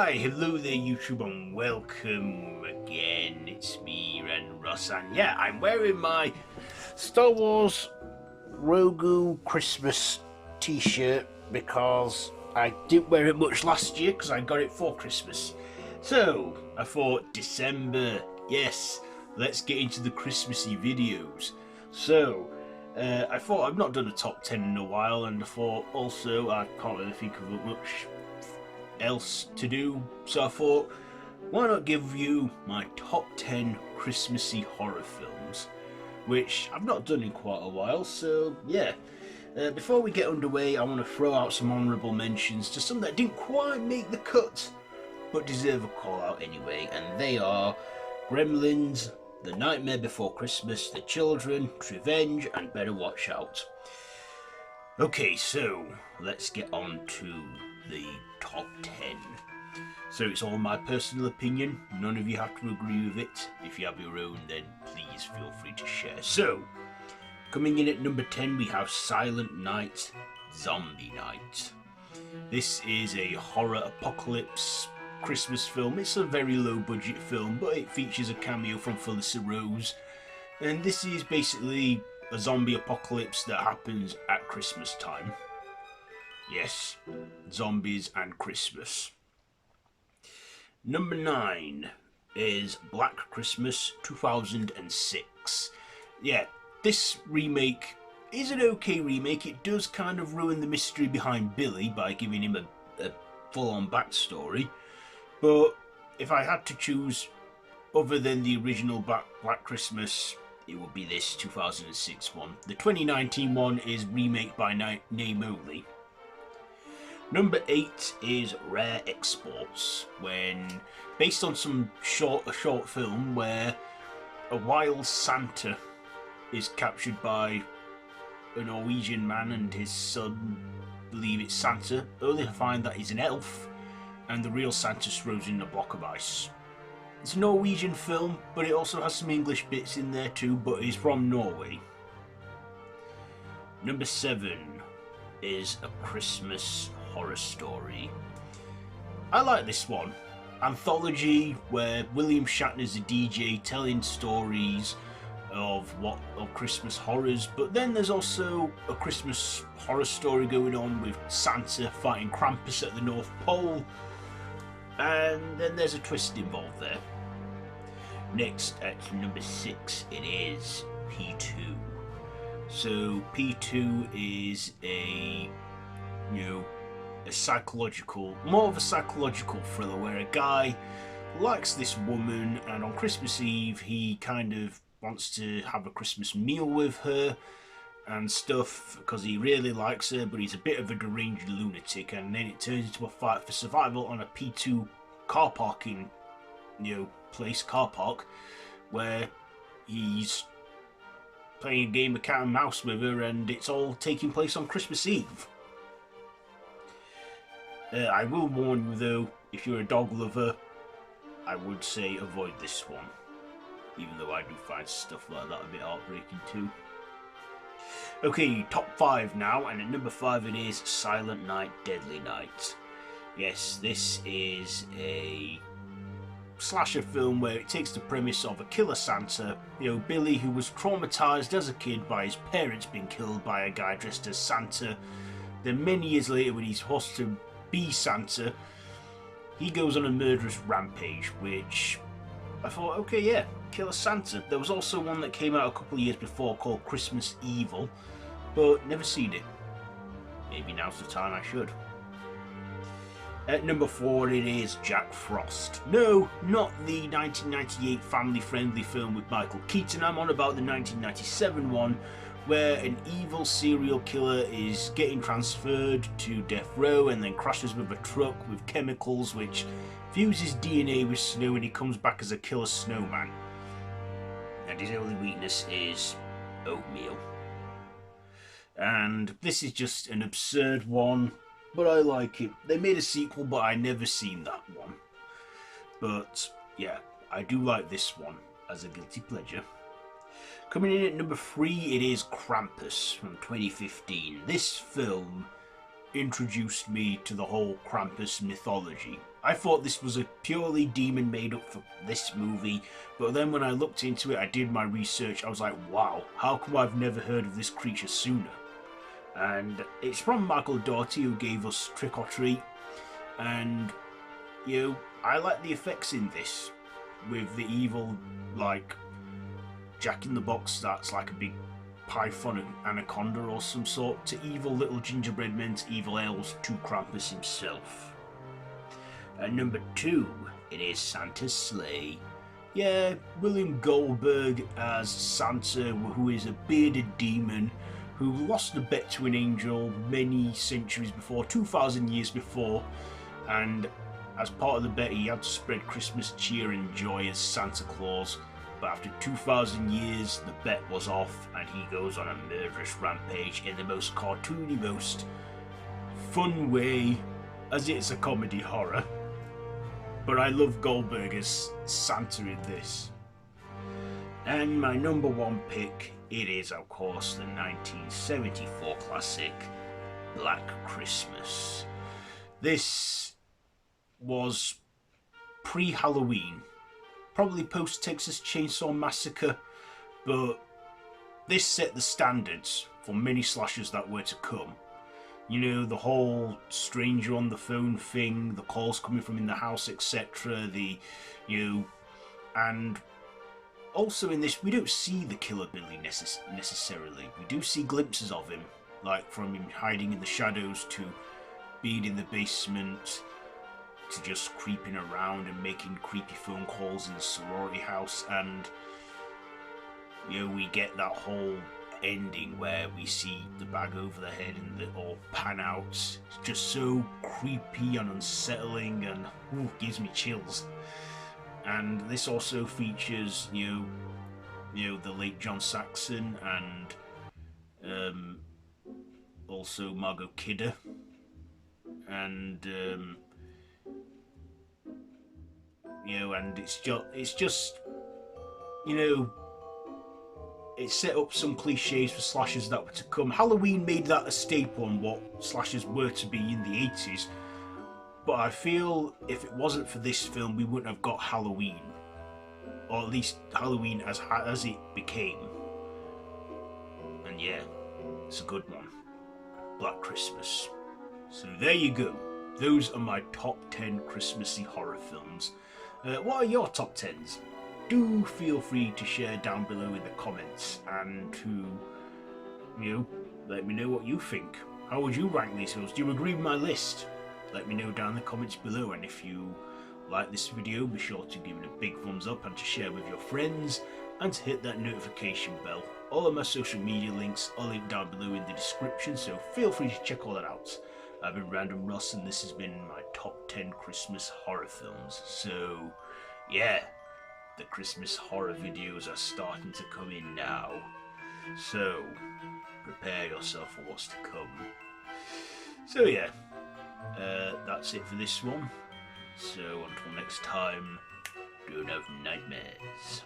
Why, hello there YouTube and welcome again. It's me, Ren Ross, and yeah, I'm wearing my Star Wars Rogue Christmas t-shirt because I didn't wear it much last year because I got it for Christmas. So, I thought December, yes, let's get into the Christmassy videos. So, I thought I've not done a top 10 in a while, and I thought also I can't really think of much else to do, so I thought, why not give you my top 10 Christmassy horror films, which I've not done in quite a while. So yeah, before we get underway, I want to throw out some honourable mentions to some that didn't quite make the cut but deserve a call out anyway, and they are Gremlins, The Nightmare Before Christmas, The Children, Revenge, and Better Watch Out. Okay, so let's get on to the top 10. So it's all my personal opinion, none of you have to agree with it. If you have your own, then please feel free to share. So, coming in at number 10 we have Silent Night, Zombie Night. This is a horror apocalypse Christmas film. It's a very low budget film, but it features a cameo from Felissa Rose, and this is basically a zombie apocalypse that happens at Christmas time. Yes, zombies and Christmas. Number 9 is Black Christmas 2006. Yeah, this remake is an okay remake. It does kind of ruin the mystery behind Billy by giving him a full-on backstory. But if I had to choose other than the original Black Christmas, it would be this 2006 one. The 2019 one is remade by name only. Number 8 is Rare Exports, based on a short film where a wild Santa is captured by a Norwegian man and his son believe it's Santa, only to find that he's an elf and the real Santa's frozen in a block of ice. It's a Norwegian film, but it also has some English bits in there too, but it's from Norway. Number 7 is A Christmas Horror Story. I like this one. Anthology where William Shatner's a DJ telling stories of Christmas horrors, but then there's also a Christmas horror story going on with Santa fighting Krampus at the North Pole, and then there's a twist involved there. Next, at number 6, it is P2. So P2 is more of a psychological thriller where a guy likes this woman, and on Christmas Eve he kind of wants to have a Christmas meal with her and stuff because he really likes her, but he's a bit of a deranged lunatic, and then it turns into a fight for survival on a P2 car parking car park where he's playing a game of cat and mouse with her, and it's all taking place on Christmas Eve. I will warn you though, if you're a dog lover, I would say avoid this one, even though I do find stuff like that a bit heartbreaking too. Okay, top 5 now, and at number 5 it is Silent Night, Deadly Night. Yes, this is a slasher film where it takes the premise of a killer Santa, Billy, who was traumatized as a kid by his parents being killed by a guy dressed as Santa. Then many years later, when he's forced to be Santa, he goes on a murderous rampage, which I thought, okay, yeah, killer Santa. There was also one that came out a couple of years before called Christmas Evil, but never seen it. Maybe now's the time I should. At number 4 it is Jack Frost. No, not the 1998 family-friendly film with Michael Keaton. I'm on about the 1997 one where an evil serial killer is getting transferred to death row and then crashes with a truck with chemicals which fuses DNA with snow, and he comes back as a killer snowman. And his only weakness is oatmeal. And this is just an absurd one, but I like it. They made a sequel, but I never seen that one. But yeah, I do like this one as a guilty pleasure. Coming in at number 3, it is Krampus from 2015. This film introduced me to the whole Krampus mythology. I thought this was a purely demon made up for this movie, but then when I looked into it, I did my research, I was like, wow, how come I've never heard of this creature sooner? And it's from Michael Dougherty, who gave us Trick or Treat, and I like the effects in this, with the evil, like, Jack in the Box that's like a big python anaconda or some sort, to evil little gingerbread men, to evil elves, to Krampus himself. And number 2, it is Santa's sleigh. Yeah, William Goldberg as Santa, who is a bearded demon who lost a bet to an angel many centuries before, 2,000 years before, and as part of the bet he had to spread Christmas cheer and joy as Santa Claus. But after 2,000 years, the bet was off, and he goes on a murderous rampage in the most cartoony, most fun way, as it's a comedy horror. But I love Goldberg as Santa in this. And my number 1 pick, it is of course the 1974 classic, Black Christmas. This was pre-Halloween. Probably post-Texas Chainsaw Massacre, but this set the standards for many slashers that were to come. The whole stranger on the phone thing, the calls coming from in the house, etc. And also in this, we don't see the killer Billy necessarily. We do see glimpses of him, like from him hiding in the shadows to being in the basement, to just creeping around and making creepy phone calls in the sorority house. And we get that whole ending where we see the bag over the head and it all pan out. It's just so creepy and unsettling, and gives me chills. And this also features the late John Saxon and also Margot Kidder, and and it's just it set up some cliches for slashers that were to come. Halloween made that a staple on what slashers were to be in the 80s, but I feel if it wasn't for this film, we wouldn't have got Halloween, or at least Halloween as it became. And yeah, it's a good one, Black Christmas. So there you go. Those are my top 10 Christmassy horror films. What are your top 10s? Do feel free to share down below in the comments, and to let me know what you think. How would you rank these films? Do you agree with my list? Let me know down in the comments below, and if you like this video, be sure to give it a big thumbs up and to share with your friends, and to hit that notification bell. All of my social media links are linked down below in the description, so feel free to check all that out. I've been Random Ross, and this has been my top 10 Christmas horror films. So yeah, the Christmas horror videos are starting to come in now, so prepare yourself for what's to come. So yeah, that's it for this one. So until next time, don't have nightmares.